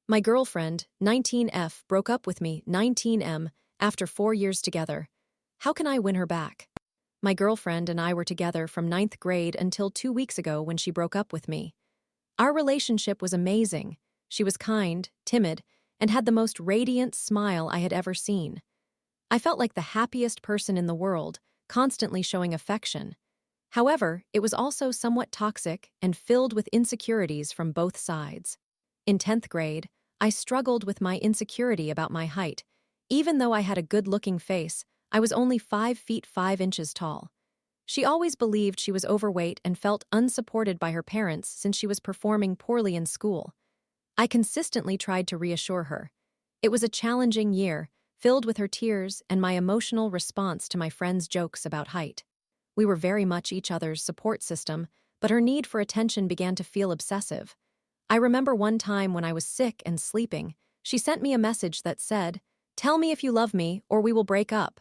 My girlfriend, 19F, broke up with me, 19M, after 4 years together. How can I win her back? My girlfriend and I were together from ninth grade until 2 weeks ago when she broke up with me. Our relationship was amazing. She was kind, timid, and had the most radiant smile I had ever seen. I felt like the happiest person in the world, constantly showing affection. However, it was also somewhat toxic and filled with insecurities from both sides. In 10th grade, I struggled with my insecurity about my height. Even though I had a good-looking face, I was only 5 feet 5 inches tall. She always believed she was overweight and felt unsupported by her parents since she was performing poorly in school. I consistently tried to reassure her. It was a challenging year, filled with her tears and my emotional response to my friends' jokes about height. We were very much each other's support system, but her need for attention began to feel obsessive. I remember one time when I was sick and sleeping, she sent me a message that said, "Tell me if you love me or we will break up."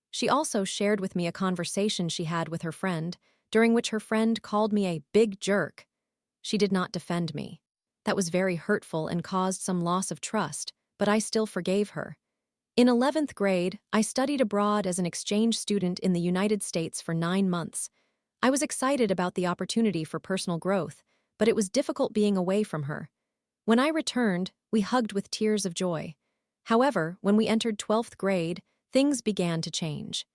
She also shared with me a conversation she had with her friend, during which her friend called me a big jerk. She did not defend me. That was very hurtful and caused some loss of trust, but I still forgave her. In 11th grade, I studied abroad as an exchange student in the United States for 9 months. I was excited about the opportunity for personal growth, but it was difficult being away from her. When I returned, we hugged with tears of joy. However, when we entered 12th grade, things began to change.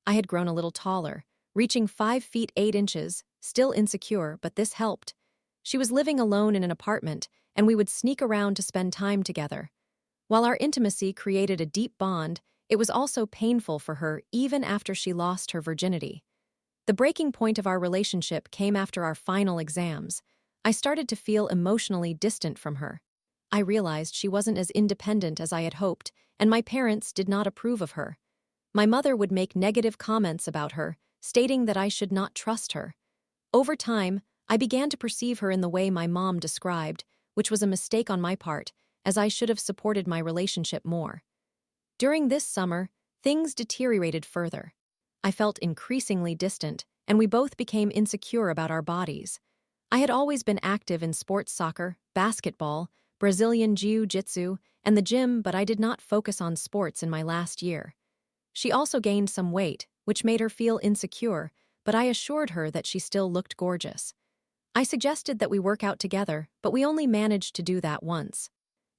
I had grown a little taller, reaching 5 feet 8 inches, still insecure, but this helped. She was living alone in an apartment, and we would sneak around to spend time together. While our intimacy created a deep bond, it was also painful for her even after she lost her virginity. The breaking point of our relationship came after our final exams. I started to feel emotionally distant from her. I realized she wasn't as independent as I had hoped, and my parents did not approve of her. My mother would make negative comments about her, stating that I should not trust her. Over time, I began to perceive her in the way my mom described, which was a mistake on my part, as I should have supported my relationship more. During this summer, things deteriorated further. I felt increasingly distant, and we both became insecure about our bodies. I had always been active in sports soccer, basketball, Brazilian jiu-jitsu, and the gym, but I did not focus on sports in my last year. She also gained some weight, which made her feel insecure, but I assured her that she still looked gorgeous. I suggested that we work out together, but we only managed to do that once.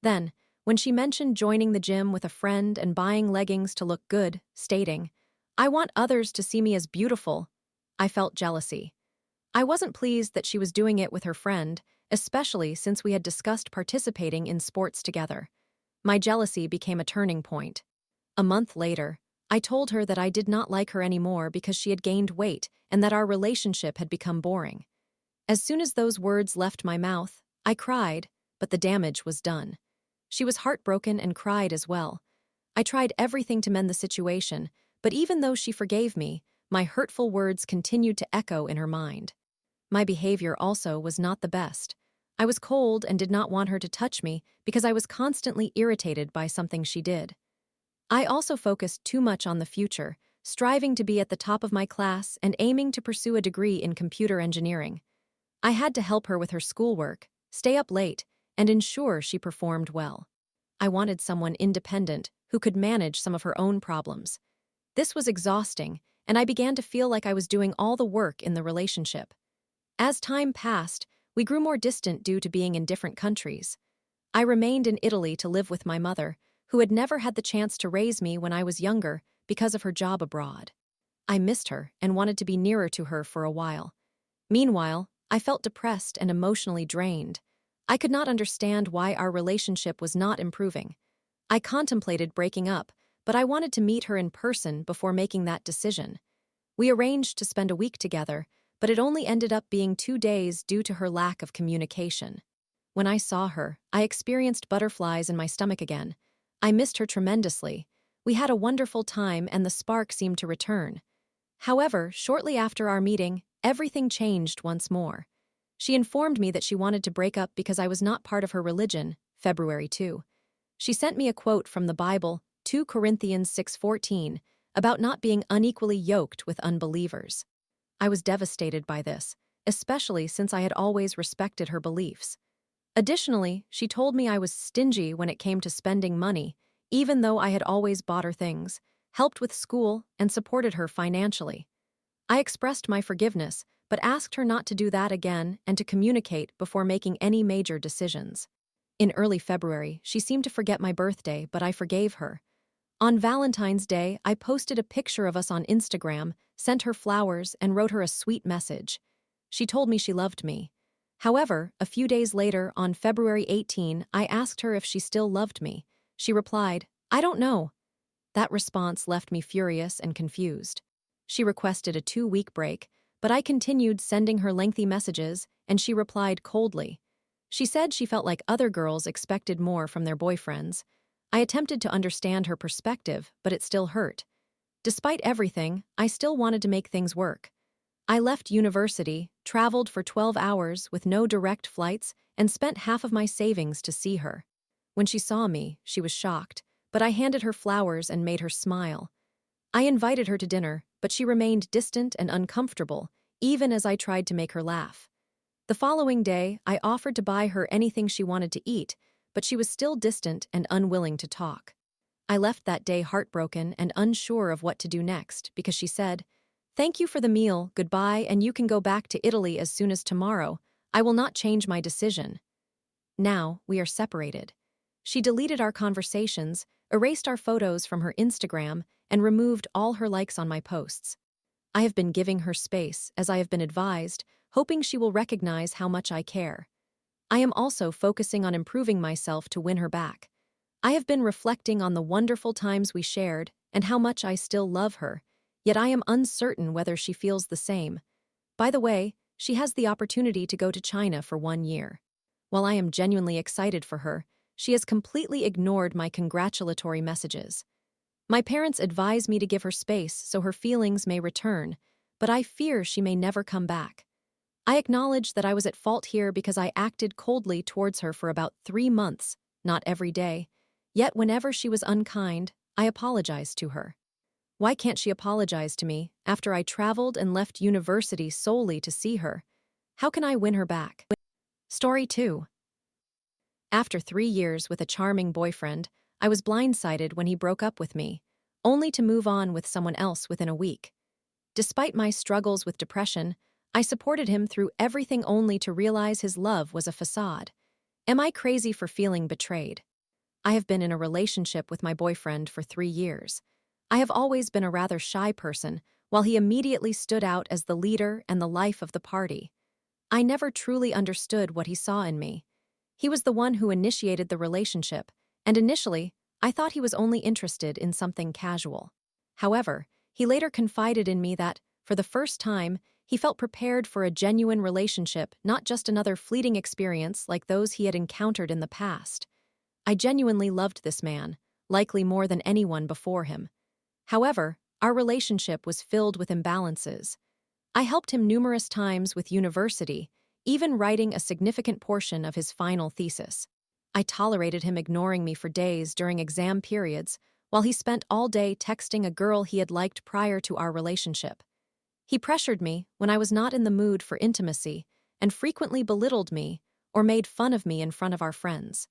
Then, when she mentioned joining the gym with a friend and buying leggings to look good, stating, "I want others to see me as beautiful," I felt jealousy. I wasn't pleased that she was doing it with her friend, especially since we had discussed participating in sports together. My jealousy became a turning point. A month later, I told her that I did not like her anymore because she had gained weight and that our relationship had become boring. As soon as those words left my mouth, I cried, but the damage was done. She was heartbroken and cried as well. I tried everything to mend the situation, but even though she forgave me, my hurtful words continued to echo in her mind. My behavior also was not the best. I was cold and did not want her to touch me because I was constantly irritated by something she did. I also focused too much on the future, striving to be at the top of my class and aiming to pursue a degree in computer engineering. I had to help her with her schoolwork, stay up late, and ensure she performed well. I wanted someone independent who could manage some of her own problems. This was exhausting, and I began to feel like I was doing all the work in the relationship. As time passed, we grew more distant due to being in different countries. I remained in Italy to live with my mother, who had never had the chance to raise me when I was younger because of her job abroad. I missed her and wanted to be nearer to her for a while. Meanwhile, I felt depressed and emotionally drained. I could not understand why our relationship was not improving. I contemplated breaking up, but I wanted to meet her in person before making that decision. We arranged to spend a week together, but it only ended up being 2 days due to her lack of communication. When I saw her, I experienced butterflies in my stomach again. I missed her tremendously. We had a wonderful time and the spark seemed to return. However, shortly after our meeting, everything changed once more. She informed me that she wanted to break up because I was not part of her religion, February 2. She sent me a quote from the Bible, 2 Corinthians 6:14, about not being unequally yoked with unbelievers. I was devastated by this, especially since I had always respected her beliefs. Additionally, she told me I was stingy when it came to spending money, even though I had always bought her things, helped with school, and supported her financially. I expressed my forgiveness, but asked her not to do that again and to communicate before making any major decisions. In early February, she seemed to forget my birthday, but I forgave her. On Valentine's Day, I posted a picture of us on Instagram, sent her flowers, and wrote her a sweet message. She told me she loved me. However, a few days later, on February 18, I asked her if she still loved me. She replied, "I don't know." That response left me furious and confused. She requested a 2-week break, but I continued sending her lengthy messages, and she replied coldly. She said she felt like other girls expected more from their boyfriends. I attempted to understand her perspective, but it still hurt. Despite everything, I still wanted to make things work. I left university, traveled for 12 hours with no direct flights, and spent half of my savings to see her. When she saw me, she was shocked, but I handed her flowers and made her smile. I invited her to dinner, but she remained distant and uncomfortable, even as I tried to make her laugh. The following day, I offered to buy her anything she wanted to eat, but she was still distant and unwilling to talk. I left that day heartbroken and unsure of what to do next because she said, "Thank you for the meal, goodbye, and you can go back to Italy as soon as tomorrow. I will not change my decision." Now, we are separated. She deleted our conversations, erased our photos from her Instagram, and removed all her likes on my posts. I have been giving her space, as I have been advised, hoping she will recognize how much I care. I am also focusing on improving myself to win her back. I have been reflecting on the wonderful times we shared and how much I still love her, yet I am uncertain whether she feels the same. By the way, she has the opportunity to go to China for 1 year. While I am genuinely excited for her, she has completely ignored my congratulatory messages. My parents advise me to give her space so her feelings may return, but I fear she may never come back. I acknowledge that I was at fault here because I acted coldly towards her for about 3 months, not every day. Yet whenever she was unkind, I apologized to her. Why can't she apologize to me after I traveled and left university solely to see her? How can I win her back? Story 2. After 3 years with a charming boyfriend, I was blindsided when he broke up with me, only to move on with someone else within a week. Despite my struggles with depression, I supported him through everything only to realize his love was a facade. Am I crazy for feeling betrayed? I have been in a relationship with my boyfriend for 3 years. I have always been a rather shy person, while he immediately stood out as the leader and the life of the party. I never truly understood what he saw in me. He was the one who initiated the relationship, and initially, I thought he was only interested in something casual. However, he later confided in me that, for the first time, he felt prepared for a genuine relationship, not just another fleeting experience like those he had encountered in the past. I genuinely loved this man, likely more than anyone before him. However, our relationship was filled with imbalances. I helped him numerous times with university, even writing a significant portion of his final thesis. I tolerated him ignoring me for days during exam periods, while he spent all day texting a girl he had liked prior to our relationship. He pressured me when I was not in the mood for intimacy and frequently belittled me or made fun of me in front of our friends.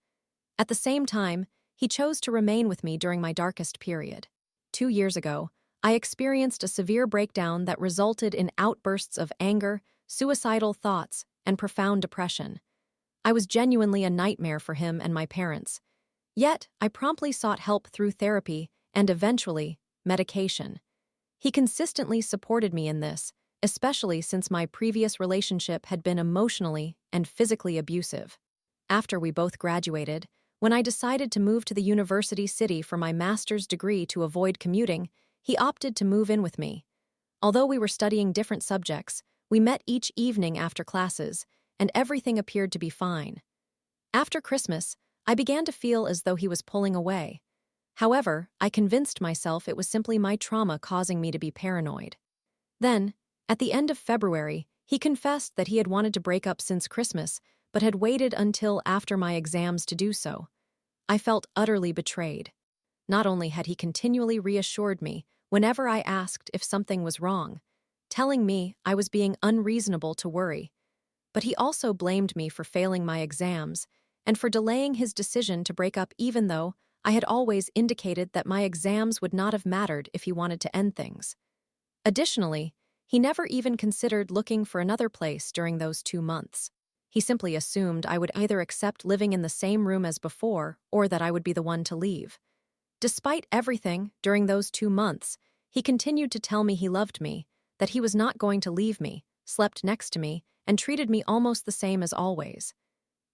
At the same time, he chose to remain with me during my darkest period. 2 years ago, I experienced a severe breakdown that resulted in outbursts of anger, suicidal thoughts, and profound depression. I was genuinely a nightmare for him and my parents. Yet, I promptly sought help through therapy and, eventually, medication. He consistently supported me in this, especially since my previous relationship had been emotionally and physically abusive. After we both graduated, when I decided to move to the university city for my master's degree to avoid commuting, he opted to move in with me. Although we were studying different subjects, we met each evening after classes, and everything appeared to be fine. After Christmas, I began to feel as though he was pulling away. However, I convinced myself it was simply my trauma causing me to be paranoid. Then, at the end of February, he confessed that he had wanted to break up since Christmas, but had waited until after my exams to do so. I felt utterly betrayed. Not only had he continually reassured me whenever I asked if something was wrong, telling me I was being unreasonable to worry, But he also blamed me for failing my exams and for delaying his decision to break up even though I had always indicated that my exams would not have mattered if he wanted to end things. Additionally, he never even considered looking for another place during those 2 months. He simply assumed I would either accept living in the same room as before or that I would be the one to leave. Despite everything, during those 2 months, he continued to tell me he loved me, that he was not going to leave me, slept next to me, and treated me almost the same as always.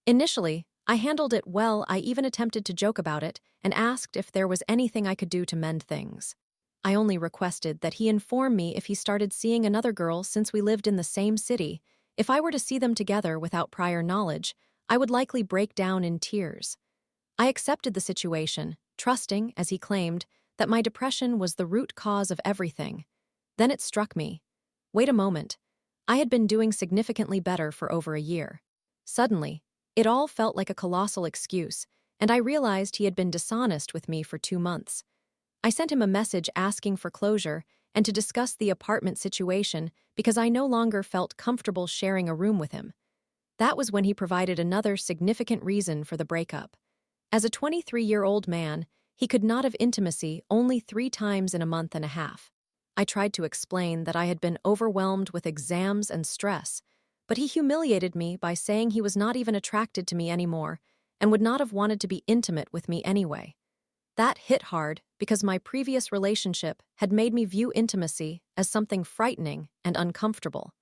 Initially, I handled it well. I even attempted to joke about it and asked if there was anything I could do to mend things. I only requested that he inform me if he started seeing another girl since we lived in the same city. If I were to see them together without prior knowledge, I would likely break down in tears. I accepted the situation, trusting, as he claimed, that my depression was the root cause of everything. Then it struck me. Wait a moment. I had been doing significantly better for over a year. Suddenly, it all felt like a colossal excuse, and I realized he had been dishonest with me for 2 months. I sent him a message asking for closure and to discuss the apartment situation because I no longer felt comfortable sharing a room with him. That was when he provided another significant reason for the breakup. As a 23-year-old man, he could not have intimacy only 3 times in a month and a half. I tried to explain that I had been overwhelmed with exams and stress, but he humiliated me by saying he was not even attracted to me anymore and would not have wanted to be intimate with me anyway. That hit hard because my previous relationship had made me view intimacy as something frightening and uncomfortable.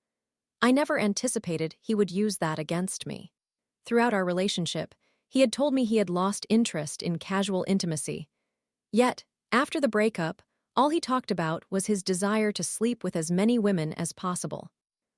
I never anticipated he would use that against me. Throughout our relationship, he had told me he had lost interest in casual intimacy. Yet, after the breakup, all he talked about was his desire to sleep with as many women as possible.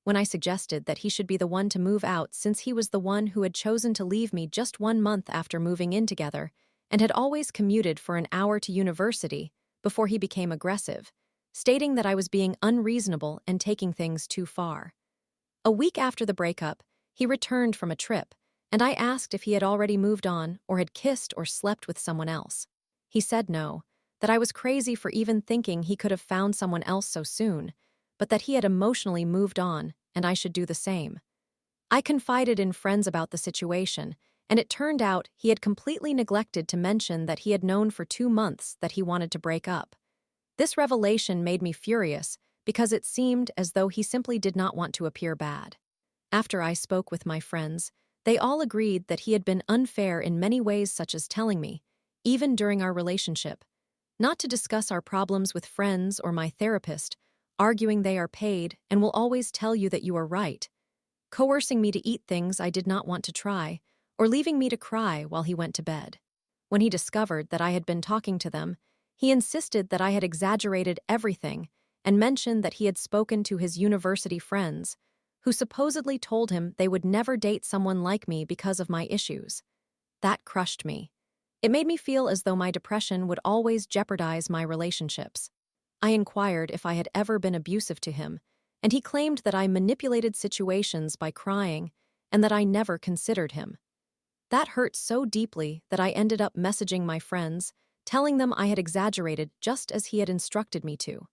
When I suggested that he should be the one to move out since he was the one who had chosen to leave me just 1 month after moving in together and had always commuted for an hour to university before he became aggressive, stating that I was being unreasonable and taking things too far. A week after the breakup, he returned from a trip, and I asked if he had already moved on or had kissed or slept with someone else. He said no, that I was crazy for even thinking he could have found someone else so soon, but that he had emotionally moved on and I should do the same. I confided in friends about the situation, and it turned out he had completely neglected to mention that he had known for 2 months that he wanted to break up. This revelation made me furious because it seemed as though he simply did not want to appear bad. After I spoke with my friends, they all agreed that he had been unfair in many ways, such as telling me, even during our relationship, not to discuss our problems with friends or my therapist, arguing they are paid and will always tell you that you are right, coercing me to eat things I did not want to try, or leaving me to cry while he went to bed. When he discovered that I had been talking to them, he insisted that I had exaggerated everything and mentioned that he had spoken to his university friends, who supposedly told him they would never date someone like me because of my issues. That crushed me. It made me feel as though my depression would always jeopardize my relationships. I inquired if I had ever been abusive to him, and he claimed that I manipulated situations by crying and that I never considered him. That hurt so deeply that I ended up messaging my friends, telling them I had exaggerated just as he had instructed me to.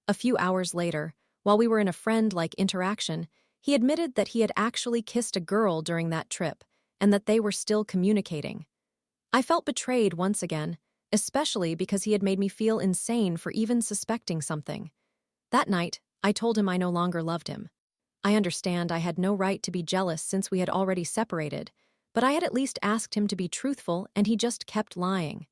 A few hours later, while we were in a friend-like interaction, he admitted that he had actually kissed a girl during that trip and that they were still communicating. I felt betrayed once again, especially because he had made me feel insane for even suspecting something. That night, I told him I no longer loved him. I understand I had no right to be jealous since we had already separated, but I had at least asked him to be truthful and he just kept lying.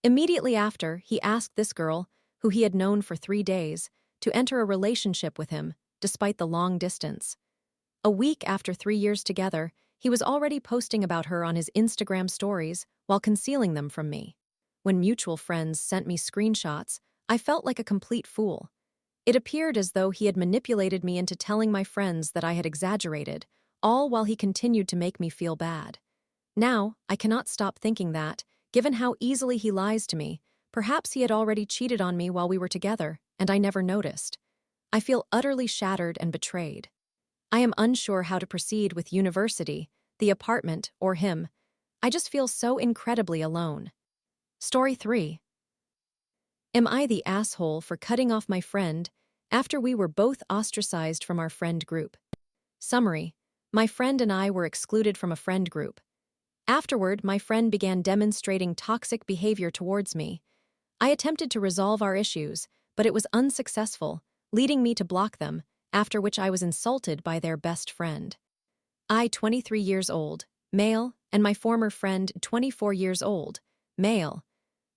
Immediately after, he asked this girl, who he had known for 3 days, to enter a relationship with him, despite the long distance. A week after 3 years together, he was already posting about her on his Instagram stories while concealing them from me. When mutual friends sent me screenshots, I felt like a complete fool. It appeared as though he had manipulated me into telling my friends that I had exaggerated, all while he continued to make me feel bad. Now, I cannot stop thinking that, given how easily he lies to me, perhaps he had already cheated on me while we were together, and I never noticed. I feel utterly shattered and betrayed. I am unsure how to proceed with university, the apartment, or him. I just feel so incredibly alone. Story 3. Am I the asshole for cutting off my friend after we were both ostracized from our friend group? Summary. My friend and I were excluded from a friend group. Afterward, my friend began demonstrating toxic behavior towards me. I attempted to resolve our issues, but it was unsuccessful, leading me to block them, after which I was insulted by their best friend. I, 23 years old, male, and my former friend, 24 years old, male,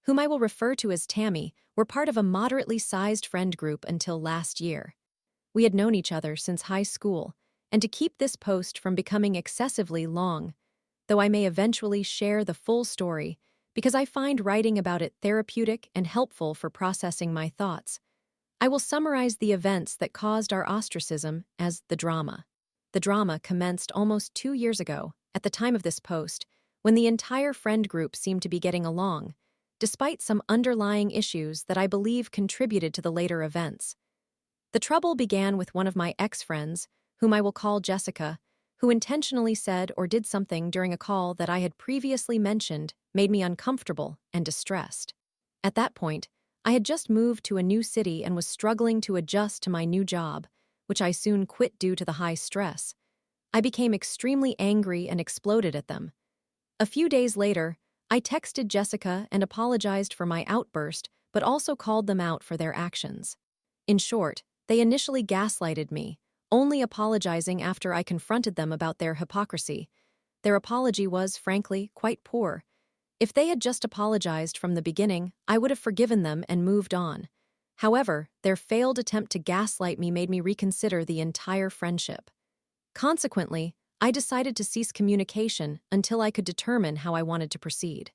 whom I will refer to as Tammy, were part of a moderately sized friend group until last year. We had known each other since high school, and to keep this post from becoming excessively long, though I may eventually share the full story because I find writing about it therapeutic and helpful for processing my thoughts, I will summarize the events that caused our ostracism as the drama. The drama commenced almost 2 years ago, at the time of this post, when the entire friend group seemed to be getting along, despite some underlying issues that I believe contributed to the later events. The trouble began with one of my ex-friends, whom I will call Jessica, who intentionally said or did something during a call that I had previously mentioned made me uncomfortable and distressed. At that point, I had just moved to a new city and was struggling to adjust to my new job, which I soon quit due to the high stress. I became extremely angry and exploded at them. A few days later, I texted Jessica and apologized for my outburst, but also called them out for their actions. In short, they initially gaslighted me, only apologizing after I confronted them about their hypocrisy. Their apology was, frankly, quite poor. If they had just apologized from the beginning, I would have forgiven them and moved on. However, their failed attempt to gaslight me made me reconsider the entire friendship. Consequently, I decided to cease communication until I could determine how I wanted to proceed.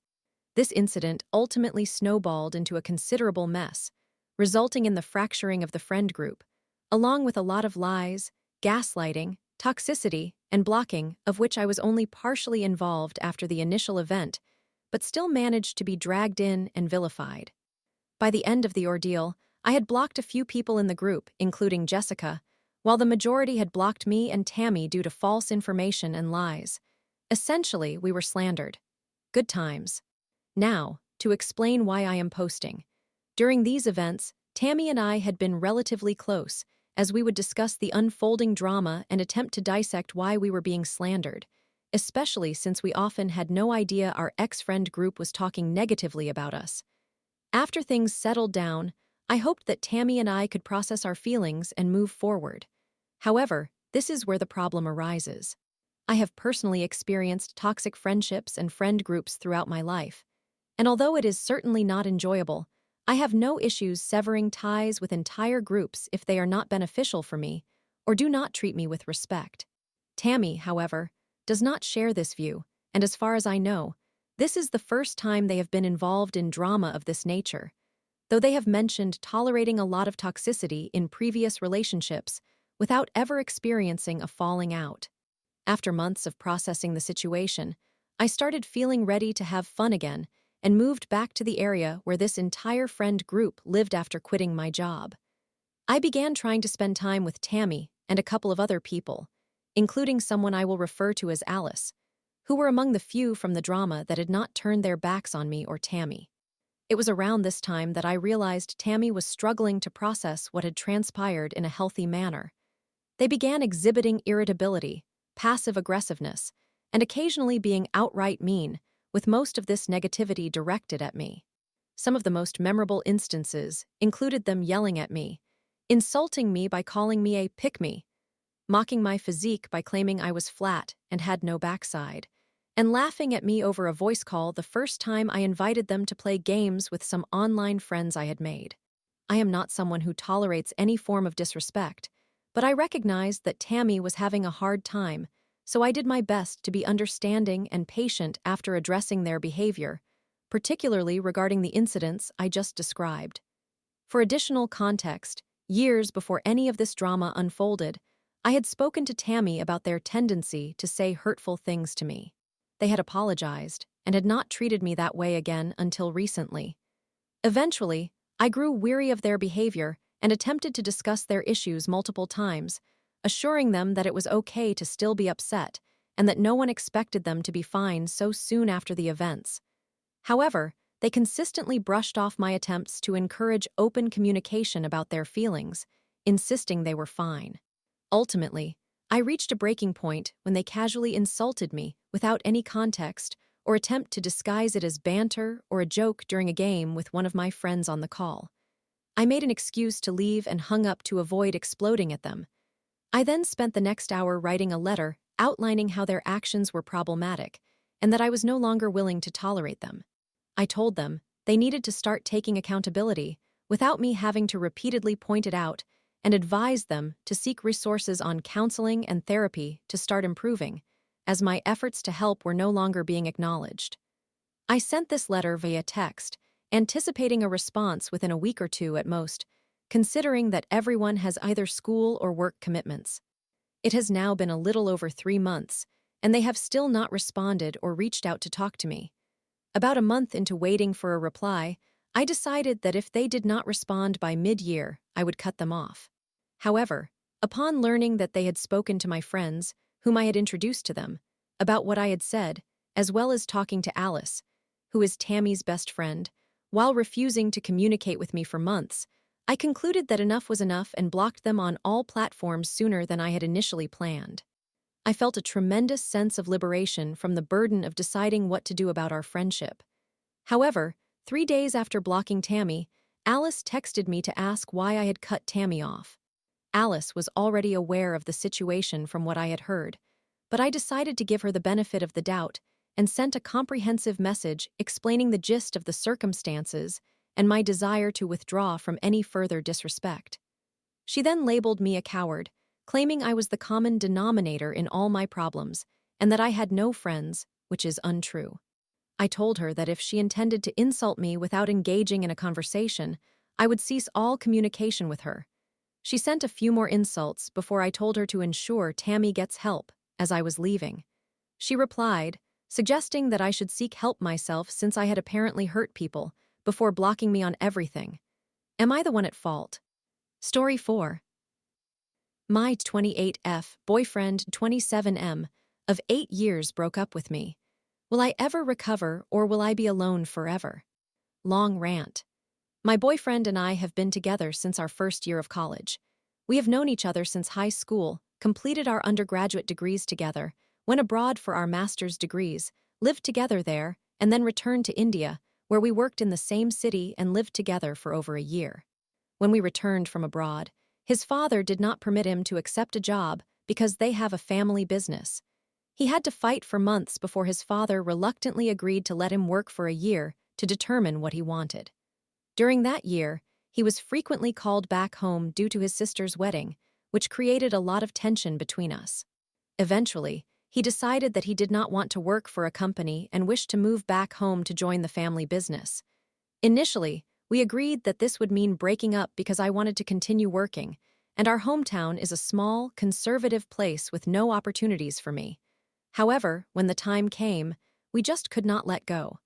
This incident ultimately snowballed into a considerable mess, resulting in the fracturing of the friend group, along with a lot of lies, gaslighting, toxicity, and blocking, of which I was only partially involved after the initial event, but still managed to be dragged in and vilified. By the end of the ordeal, I had blocked a few people in the group, including Jessica, while the majority had blocked me and Tammy due to false information and lies. Essentially, we were slandered. Good times. Now, to explain why I am posting. During these events, Tammy and I had been relatively close, as we would discuss the unfolding drama and attempt to dissect why we were being slandered, especially since we often had no idea our ex-friend group was talking negatively about us. After things settled down, I hoped that Tammy and I could process our feelings and move forward. However, this is where the problem arises. I have personally experienced toxic friendships and friend groups throughout my life, and although it is certainly not enjoyable, I have no issues severing ties with entire groups if they are not beneficial for me or do not treat me with respect. Tammy, however, does not share this view, and as far as I know, this is the first time they have been involved in drama of this nature, though they have mentioned tolerating a lot of toxicity in previous relationships without ever experiencing a falling out. After months of processing the situation, I started feeling ready to have fun again and moved back to the area where this entire friend group lived after quitting my job. I began trying to spend time with Tammy and a couple of other people, including someone I will refer to as Alice, who were among the few from the drama that had not turned their backs on me or Tammy. It was around this time that I realized Tammy was struggling to process what had transpired in a healthy manner. They began exhibiting irritability, passive aggressiveness, and occasionally being outright mean, with most of this negativity directed at me. Some of the most memorable instances included them yelling at me, insulting me by calling me a pick-me, mocking my physique by claiming I was flat and had no backside, and laughing at me over a voice call the first time I invited them to play games with some online friends I had made. I am not someone who tolerates any form of disrespect, but I recognized that Tammy was having a hard time, so I did my best to be understanding and patient after addressing their behavior, particularly regarding the incidents I just described. For additional context, years before any of this drama unfolded, I had spoken to Tammy about their tendency to say hurtful things to me. They had apologized and had not treated me that way again until recently. Eventually, I grew weary of their behavior and attempted to discuss their issues multiple times, assuring them that it was okay to still be upset and that no one expected them to be fine so soon after the events. However, they consistently brushed off my attempts to encourage open communication about their feelings, insisting they were fine. Ultimately, I reached a breaking point when they casually insulted me without any context or attempt to disguise it as banter or a joke during a game with one of my friends on the call. I made an excuse to leave and hung up to avoid exploding at them. I then spent the next hour writing a letter outlining how their actions were problematic and that I was no longer willing to tolerate them. I told them they needed to start taking accountability without me having to repeatedly point it out, and advised them to seek resources on counseling and therapy to start improving, as my efforts to help were no longer being acknowledged. I sent this letter via text, anticipating a response within a week or two at most, considering that everyone has either school or work commitments. It has now been a little over 3 months, and they have still not responded or reached out to talk to me. About a month into waiting for a reply, I decided that if they did not respond by mid-year, I would cut them off. However, upon learning that they had spoken to my friends, whom I had introduced to them, about what I had said, as well as talking to Alice, who is Tammy's best friend, while refusing to communicate with me for months, I concluded that enough was enough and blocked them on all platforms sooner than I had initially planned. I felt a tremendous sense of liberation from the burden of deciding what to do about our friendship. However, 3 days after blocking Tammy, Alice texted me to ask why I had cut Tammy off. Alice was already aware of the situation from what I had heard, but I decided to give her the benefit of the doubt and sent a comprehensive message explaining the gist of the circumstances and my desire to withdraw from any further disrespect. She then labeled me a coward, claiming I was the common denominator in all my problems and that I had no friends, which is untrue. I told her that if she intended to insult me without engaging in a conversation, I would cease all communication with her. She sent a few more insults before I told her to ensure Tammy gets help, as I was leaving. She replied, suggesting that I should seek help myself since I had apparently hurt people, before blocking me on everything. Am I the one at fault? Story 4. My 28F boyfriend 27M of 8 years broke up with me. Will I ever recover or will I be alone forever? Long rant. My boyfriend and I have been together since our first year of college. We have known each other since high school, completed our undergraduate degrees together, went abroad for our master's degrees, lived together there, and then returned to India, where we worked in the same city and lived together for over a year. When we returned from abroad, his father did not permit him to accept a job because they have a family business. He had to fight for months before his father reluctantly agreed to let him work for a year to determine what he wanted. During that year, he was frequently called back home due to his sister's wedding, which created a lot of tension between us. Eventually, he decided that he did not want to work for a company and wished to move back home to join the family business. Initially, we agreed that this would mean breaking up because I wanted to continue working, and our hometown is a small, conservative place with no opportunities for me. However, when the time came, we just could not let go.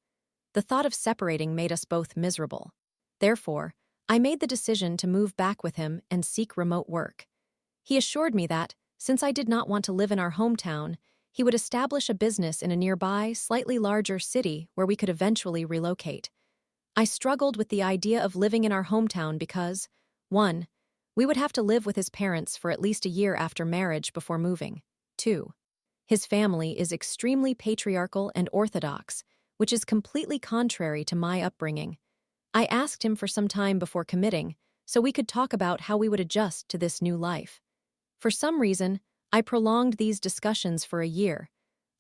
The thought of separating made us both miserable. Therefore, I made the decision to move back with him and seek remote work. He assured me that, since I did not want to live in our hometown, he would establish a business in a nearby, slightly larger city where we could eventually relocate. I struggled with the idea of living in our hometown because, 1, we would have to live with his parents for at least a year after marriage before moving. 2, his family is extremely patriarchal and orthodox, which is completely contrary to my upbringing. I asked him for some time before committing, so we could talk about how we would adjust to this new life. For some reason, I prolonged these discussions for a year.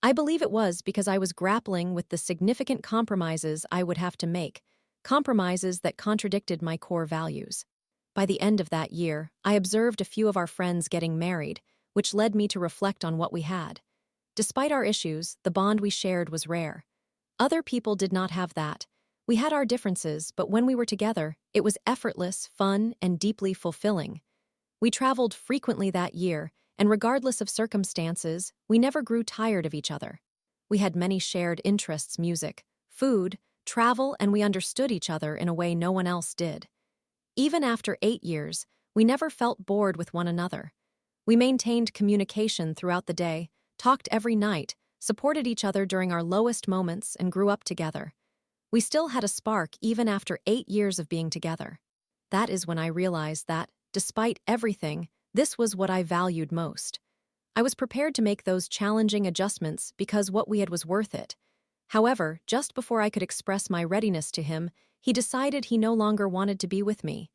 I believe it was because I was grappling with the significant compromises I would have to make, compromises that contradicted my core values. By the end of that year, I observed a few of our friends getting married, which led me to reflect on what we had. Despite our issues, the bond we shared was rare. Other people did not have that. We had our differences, but when we were together, it was effortless, fun, and deeply fulfilling. We traveled frequently that year, and regardless of circumstances, we never grew tired of each other. We had many shared interests: music, food, travel, and we understood each other in a way no one else did. Even after 8 years, we never felt bored with one another. We maintained communication throughout the day, talked every night, supported each other during our lowest moments, and grew up together. We still had a spark even after 8 years of being together. That is when I realized that, despite everything, this was what I valued most. I was prepared to make those challenging adjustments because what we had was worth it. However, just before I could express my readiness to him, he decided he no longer wanted to be with me.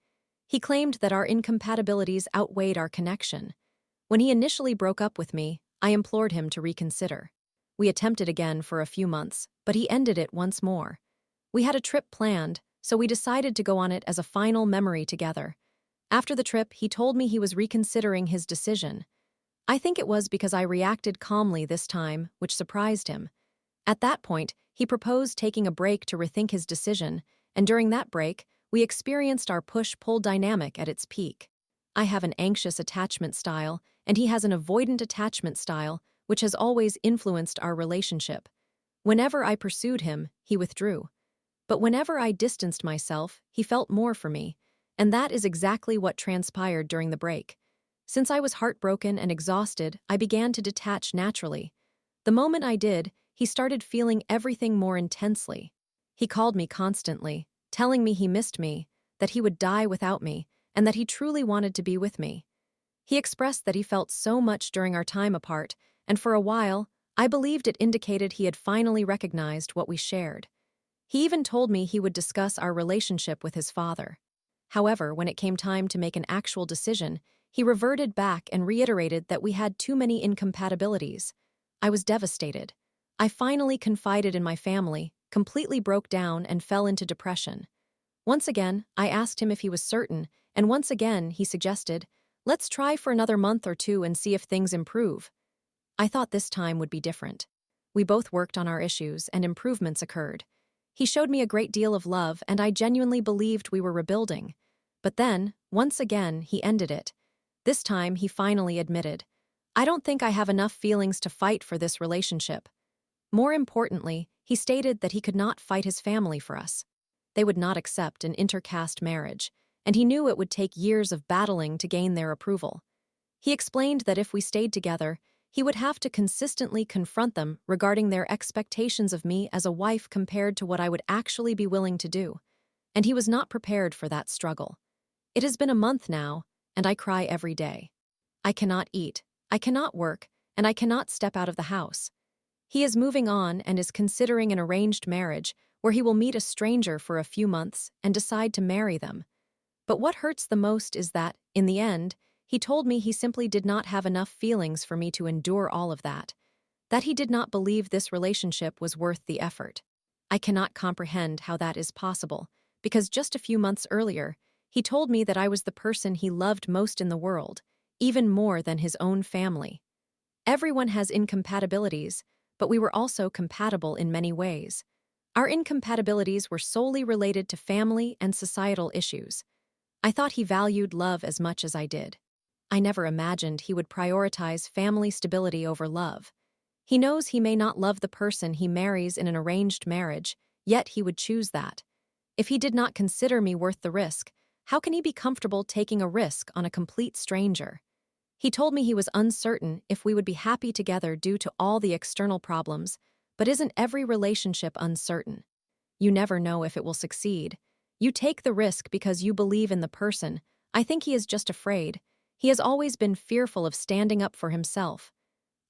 He claimed that our incompatibilities outweighed our connection. When he initially broke up with me, I implored him to reconsider. We attempted again for a few months, but he ended it once more. We had a trip planned, so we decided to go on it as a final memory together. After the trip, he told me he was reconsidering his decision. I think it was because I reacted calmly this time, which surprised him. At that point, he proposed taking a break to rethink his decision, and during that break, we experienced our push-pull dynamic at its peak. I have an anxious attachment style, and he has an avoidant attachment style, which has always influenced our relationship. Whenever I pursued him, he withdrew. But whenever I distanced myself, he felt more for me, and that is exactly what transpired during the break. Since I was heartbroken and exhausted, I began to detach naturally. The moment I did, he started feeling everything more intensely. He called me constantly, telling me he missed me, that he would die without me, and that he truly wanted to be with me. He expressed that he felt so much during our time apart, and for a while, I believed it indicated he had finally recognized what we shared. He even told me he would discuss our relationship with his father. However, when it came time to make an actual decision, he reverted back and reiterated that we had too many incompatibilities. I was devastated. I finally confided in my family, completely broke down, and fell into depression. Once again, I asked him if he was certain, and once again, he suggested, "Let's try for another month or two and see if things improve." I thought this time would be different. We both worked on our issues, and improvements occurred. He showed me a great deal of love, and I genuinely believed we were rebuilding. But then, once again, he ended it. This time, he finally admitted, "I don't think I have enough feelings to fight for this relationship." More importantly, he stated that he could not fight his family for us. They would not accept an intercaste marriage, and he knew it would take years of battling to gain their approval. He explained that if we stayed together, he would have to consistently confront them regarding their expectations of me as a wife compared to what I would actually be willing to do, and he was not prepared for that struggle. It has been a month now, and I cry every day. I cannot eat, I cannot work, and I cannot step out of the house. He is moving on and is considering an arranged marriage where he will meet a stranger for a few months and decide to marry them. But what hurts the most is that, in the end, he told me he simply did not have enough feelings for me to endure all of that he did not believe this relationship was worth the effort. I cannot comprehend how that is possible, because just a few months earlier, he told me that I was the person he loved most in the world, even more than his own family. Everyone has incompatibilities, but we were also compatible in many ways. Our incompatibilities were solely related to family and societal issues. I thought he valued love as much as I did. I never imagined he would prioritize family stability over love. He knows he may not love the person he marries in an arranged marriage, yet he would choose that. If he did not consider me worth the risk, how can he be comfortable taking a risk on a complete stranger? He told me he was uncertain if we would be happy together due to all the external problems, but isn't every relationship uncertain? You never know if it will succeed. You take the risk because you believe in the person. I think he is just afraid. He has always been fearful of standing up for himself.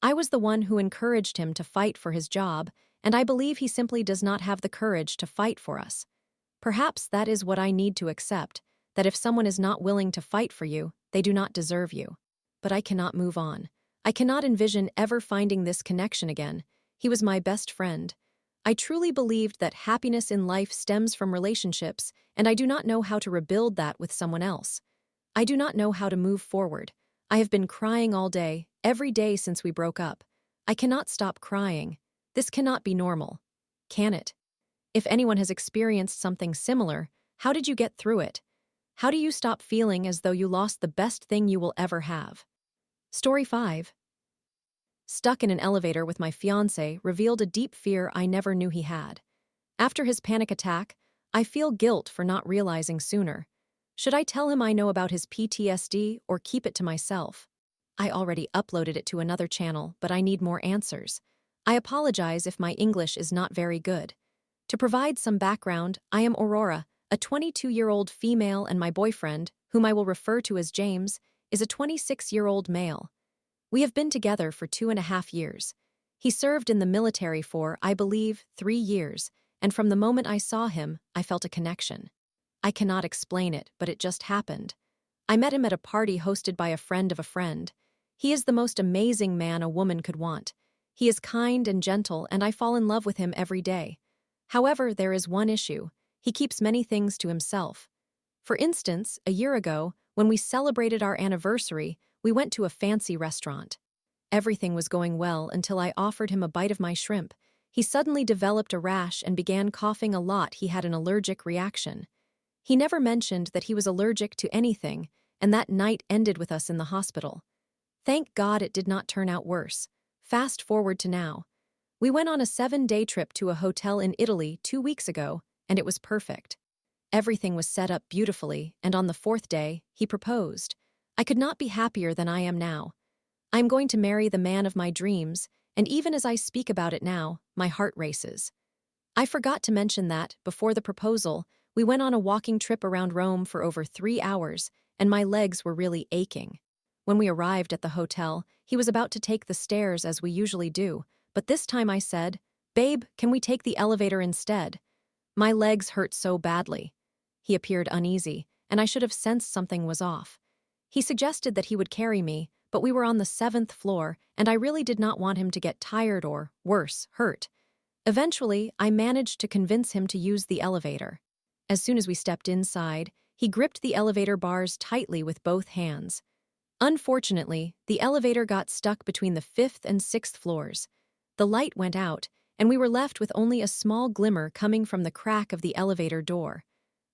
I was the one who encouraged him to fight for his job, and I believe he simply does not have the courage to fight for us. Perhaps that is what I need to accept, that if someone is not willing to fight for you, they do not deserve you. But I cannot move on. I cannot envision ever finding this connection again. He was my best friend. I truly believed that happiness in life stems from relationships, and I do not know how to rebuild that with someone else. I do not know how to move forward. I have been crying all day, every day since we broke up. I cannot stop crying. This cannot be normal. Can it? If anyone has experienced something similar, how did you get through it? How do you stop feeling as though you lost the best thing you will ever have? Story 5. Stuck in an elevator with my fiancé revealed a deep fear I never knew he had. After his panic attack, I feel guilt for not realizing sooner. Should I tell him I know about his PTSD or keep it to myself? I already uploaded it to another channel, but I need more answers. I apologize if my English is not very good. To provide some background, I am Aurora, a 22-year-old female, and my boyfriend, whom I will refer to as James, is a 26-year-old male. We have been together for 2.5 years. He served in the military for, I believe, 3 years, and from the moment I saw him, I felt a connection. I cannot explain it, but it just happened. I met him at a party hosted by a friend of a friend. He is the most amazing man a woman could want. He is kind and gentle, and I fall in love with him every day. However, there is one issue. He keeps many things to himself. For instance, a year ago, when we celebrated our anniversary, we went to a fancy restaurant. Everything was going well until I offered him a bite of my shrimp. He suddenly developed a rash and began coughing a lot. He had an allergic reaction. He never mentioned that he was allergic to anything, and that night ended with us in the hospital. Thank God it did not turn out worse. Fast forward to now. We went on a 7-day trip to a hotel in Italy 2 weeks ago, and it was perfect. Everything was set up beautifully, and on the 4th day, he proposed. I could not be happier than I am now. I am going to marry the man of my dreams, and even as I speak about it now, my heart races. I forgot to mention that, before the proposal, we went on a walking trip around Rome for over 3 hours, and my legs were really aching. When we arrived at the hotel, he was about to take the stairs as we usually do, but this time I said, "Babe, can we take the elevator instead?" My legs hurt so badly. He appeared uneasy, and I should have sensed something was off. He suggested that he would carry me, but we were on the 7th floor, and I really did not want him to get tired or, worse, hurt. Eventually, I managed to convince him to use the elevator. As soon as we stepped inside, he gripped the elevator bars tightly with both hands. Unfortunately, the elevator got stuck between the 5th and 6th floors. The light went out, and we were left with only a small glimmer coming from the crack of the elevator door.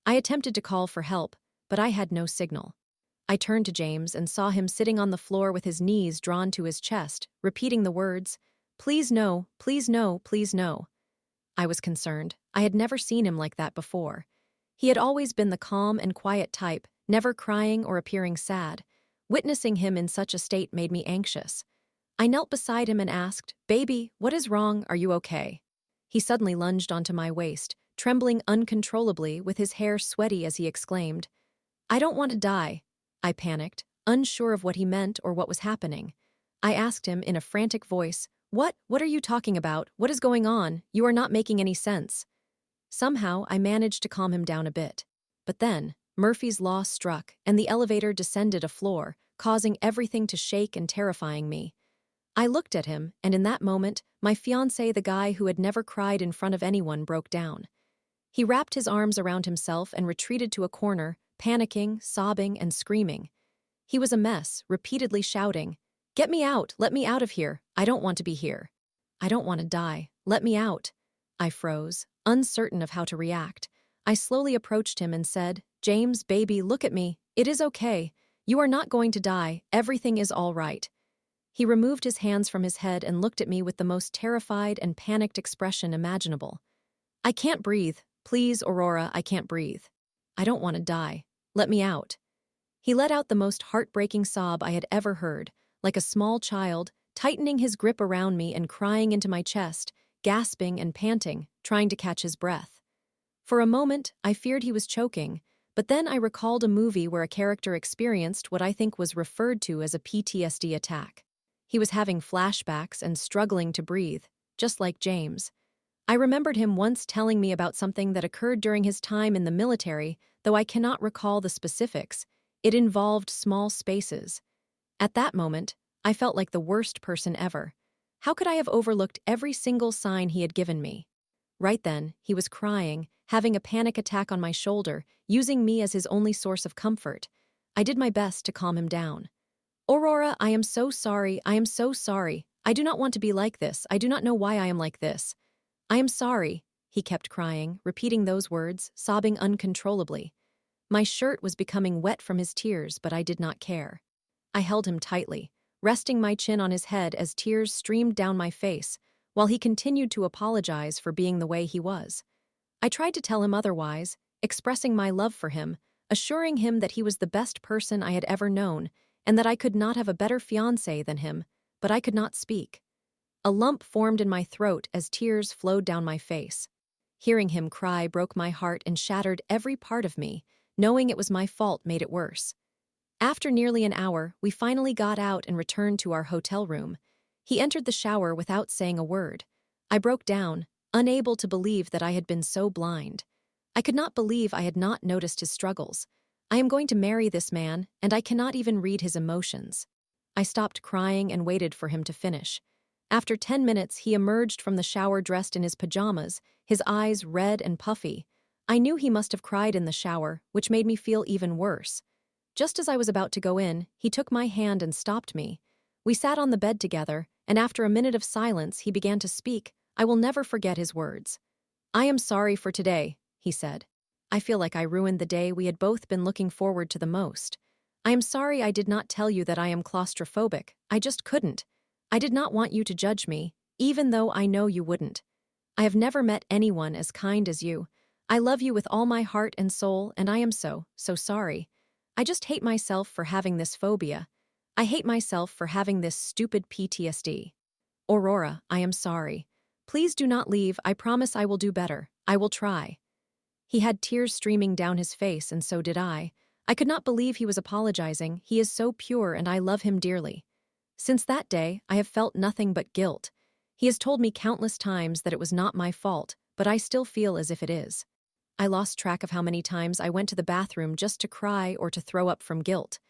I attempted to call for help, but I had no signal. I turned to James and saw him sitting on the floor with his knees drawn to his chest, repeating the words, "Please no, please no, please no." I was concerned. I had never seen him like that before. He had always been the calm and quiet type, never crying or appearing sad. Witnessing him in such a state made me anxious. I knelt beside him and asked, "Baby, what is wrong? Are you okay?" He suddenly lunged onto my waist, trembling uncontrollably with his hair sweaty as he exclaimed, "I don't want to die." I panicked, unsure of what he meant or what was happening. I asked him in a frantic voice, What are you talking about? What is going on? You are not making any sense." Somehow, I managed to calm him down a bit. But then, Murphy's Law struck, and the elevator descended a floor, causing everything to shake and terrifying me. I looked at him, and in that moment, my fiancé, the guy who had never cried in front of anyone, broke down. He wrapped his arms around himself and retreated to a corner, panicking, sobbing, and screaming. He was a mess, repeatedly shouting, "Get me out! Let me out of here! I don't want to be here. I don't want to die. Let me out." I froze, uncertain of how to react. I slowly approached him and said, "James, baby, look at me. It is okay. You are not going to die. Everything is all right." He removed his hands from his head and looked at me with the most terrified and panicked expression imaginable. "I can't breathe. Please, Aurora, I can't breathe. I don't want to die. Let me out." He let out the most heartbreaking sob I had ever heard, like a small child, tightening his grip around me and crying into my chest, gasping and panting, trying to catch his breath. For a moment, I feared he was choking, but then I recalled a movie where a character experienced what I think was referred to as a PTSD attack. He was having flashbacks and struggling to breathe, just like James. I remembered him once telling me about something that occurred during his time in the military, though I cannot recall the specifics. It involved small spaces. At that moment, I felt like the worst person ever. How could I have overlooked every single sign he had given me? Right then, he was crying, having a panic attack on my shoulder, using me as his only source of comfort. I did my best to calm him down. "Aurora, I am so sorry. I am so sorry. I do not want to be like this. I do not know why I am like this. I am sorry." He kept crying, repeating those words, sobbing uncontrollably. My shirt was becoming wet from his tears, but I did not care. I held him tightly, resting my chin on his head as tears streamed down my face, while he continued to apologize for being the way he was. I tried to tell him otherwise, expressing my love for him, assuring him that he was the best person I had ever known, and that I could not have a better fiancé than him, but I could not speak. A lump formed in my throat as tears flowed down my face. Hearing him cry broke my heart and shattered every part of me. Knowing it was my fault made it worse. After nearly an hour, we finally got out and returned to our hotel room. He entered the shower without saying a word. I broke down, unable to believe that I had been so blind. I could not believe I had not noticed his struggles. I am going to marry this man, and I cannot even read his emotions. I stopped crying and waited for him to finish. After 10 minutes, he emerged from the shower dressed in his pajamas, his eyes red and puffy. I knew he must have cried in the shower, which made me feel even worse. Just as I was about to go in, he took my hand and stopped me. We sat on the bed together, and after a minute of silence, he began to speak. I will never forget his words. "I am sorry for today," he said. "I feel like I ruined the day we had both been looking forward to the most. I am sorry I did not tell you that I am claustrophobic. I just couldn't. I did not want you to judge me, even though I know you wouldn't. I have never met anyone as kind as you. I love you with all my heart and soul, and I am so sorry. I just hate myself for having this phobia. I hate myself for having this stupid PTSD. Aurora, I am sorry. Please do not leave. I promise I will do better. I will try." He had tears streaming down his face, and so did I. I could not believe he was apologizing. He is so pure, and I love him dearly. Since that day, I have felt nothing but guilt. He has told me countless times that it was not my fault, but I still feel as if it is. I lost track of how many times I went to the bathroom just to cry or to throw up from guilt.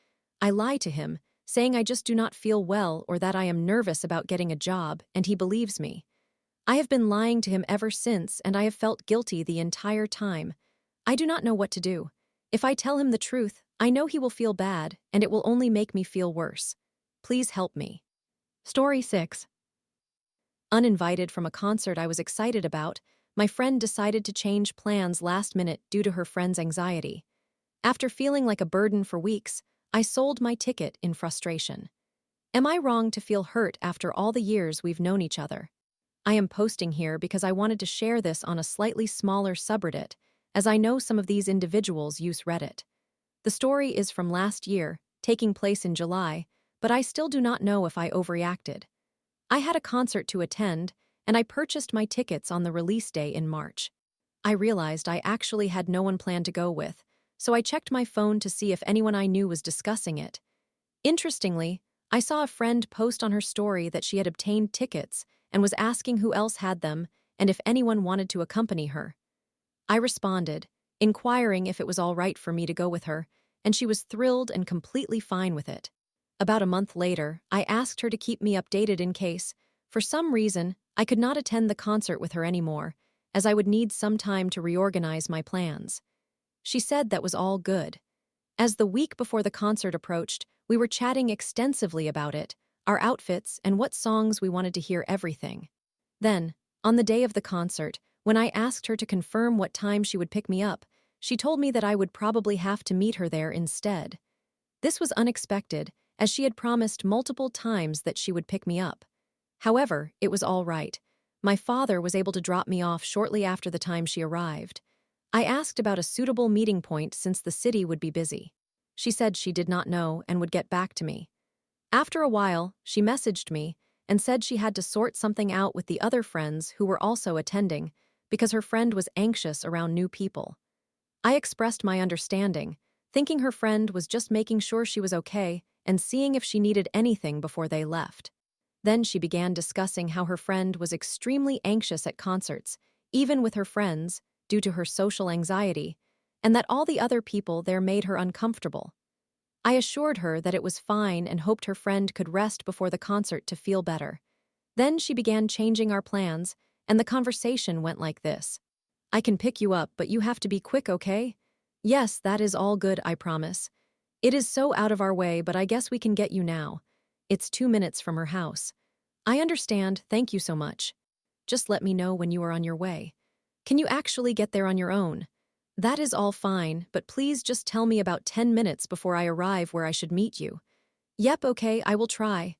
I lie to him, saying I just do not feel well or that I am nervous about getting a job, and he believes me. I have been lying to him ever since, and I have felt guilty the entire time. I do not know what to do. If I tell him the truth, I know he will feel bad, and it will only make me feel worse. Please help me. Story 6. Uninvited from a concert I was excited about, my friend decided to change plans last minute due to her friend's anxiety. After feeling like a burden for weeks, I sold my ticket in frustration. Am I wrong to feel hurt after all the years we've known each other? I am posting here because I wanted to share this on a slightly smaller subreddit, as I know some of these individuals use Reddit. The story is from last year, taking place in July, but I still do not know if I overreacted. I had a concert to attend, and I purchased my tickets on the release day in March. I realized I actually had no one planned to go with, so I checked my phone to see if anyone I knew was discussing it. Interestingly, I saw a friend post on her story that she had obtained tickets and was asking who else had them and if anyone wanted to accompany her. I responded, inquiring if it was all right for me to go with her, and she was thrilled and completely fine with it. About a month later, I asked her to keep me updated in case, for some reason, I could not attend the concert with her anymore, as I would need some time to reorganize my plans. She said that was all good. As the week before the concert approached, we were chatting extensively about it, our outfits, and what songs we wanted to hear everything. Then, on the day of the concert, when I asked her to confirm what time she would pick me up, she told me that I would probably have to meet her there instead. This was unexpected, as she had promised multiple times that she would pick me up. However, it was all right. My father was able to drop me off shortly after the time she arrived. I asked about a suitable meeting point since the city would be busy. She said she did not know and would get back to me. After a while, she messaged me and said she had to sort something out with the other friends who were also attending because her friend was anxious around new people. I expressed my understanding, thinking her friend was just making sure she was okay and seeing if she needed anything before they left. Then she began discussing how her friend was extremely anxious at concerts, even with her friends, due to her social anxiety, and that all the other people there made her uncomfortable. I assured her that it was fine and hoped her friend could rest before the concert to feel better. Then she began changing our plans, and the conversation went like this. "I can pick you up, but you have to be quick, okay?" "Yes, that is all good, I promise. It is so out of our way, but I guess we can get you now. It's 2 minutes from her house." "I understand, thank you so much. Just let me know when you are on your way. Can you actually get there on your own?" "That is all fine, but please just tell me about 10 minutes before I arrive where I should meet you." "Yep, okay, I will try."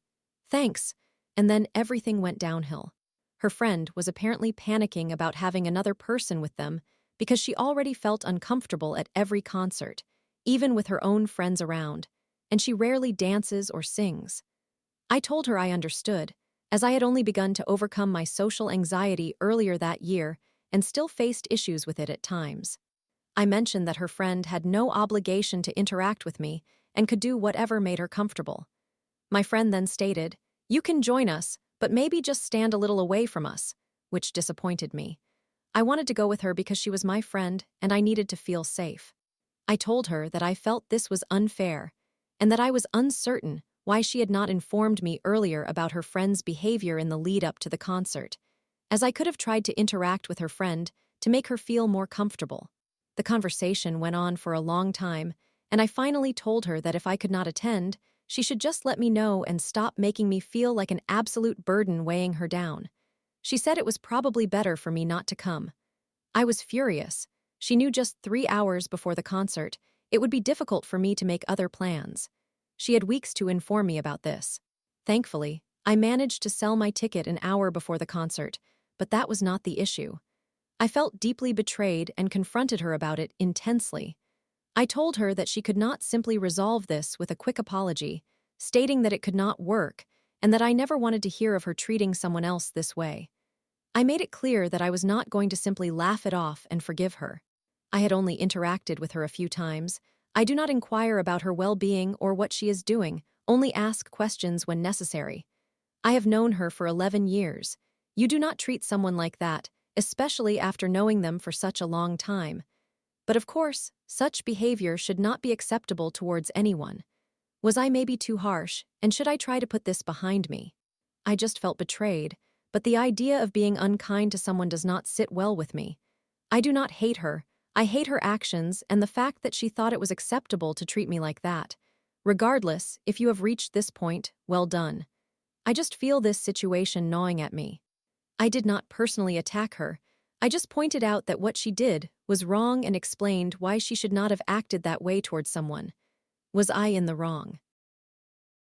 "Thanks." And then everything went downhill. Her friend was apparently panicking about having another person with them because she already felt uncomfortable at every concert, even with her own friends around, and she rarely dances or sings. I told her I understood, as I had only begun to overcome my social anxiety earlier that year and still faced issues with it at times. I mentioned that her friend had no obligation to interact with me and could do whatever made her comfortable. My friend then stated, "You can join us, but maybe just stand a little away from us," which disappointed me. I wanted to go with her because she was my friend and I needed to feel safe. I told her that I felt this was unfair and that I was uncertain why she had not informed me earlier about her friend's behavior in the lead-up to the concert, as I could have tried to interact with her friend to make her feel more comfortable. The conversation went on for a long time, and I finally told her that if I could not attend, she should just let me know and stop making me feel like an absolute burden weighing her down. She said it was probably better for me not to come. I was furious. She knew just 3 hours before the concert it would be difficult for me to make other plans. She had weeks to inform me about this. Thankfully, I managed to sell my ticket an hour before the concert, but that was not the issue. I felt deeply betrayed and confronted her about it intensely. I told her that she could not simply resolve this with a quick apology, stating that it could not work and that I never wanted to hear of her treating someone else this way. I made it clear that I was not going to simply laugh it off and forgive her. I had only interacted with her a few times. I do not inquire about her well-being or what she is doing, only ask questions when necessary. I have known her for 11 years. You do not treat someone like that, especially after knowing them for such a long time. But of course, such behavior should not be acceptable towards anyone. Was I maybe too harsh, and should I try to put this behind me? I just felt betrayed, but the idea of being unkind to someone does not sit well with me. I do not hate her. I hate her actions and the fact that she thought it was acceptable to treat me like that. Regardless, if you have reached this point, well done. I just feel this situation gnawing at me. I did not personally attack her. I just pointed out that what she did was wrong and explained why she should not have acted that way towards someone. Was I in the wrong?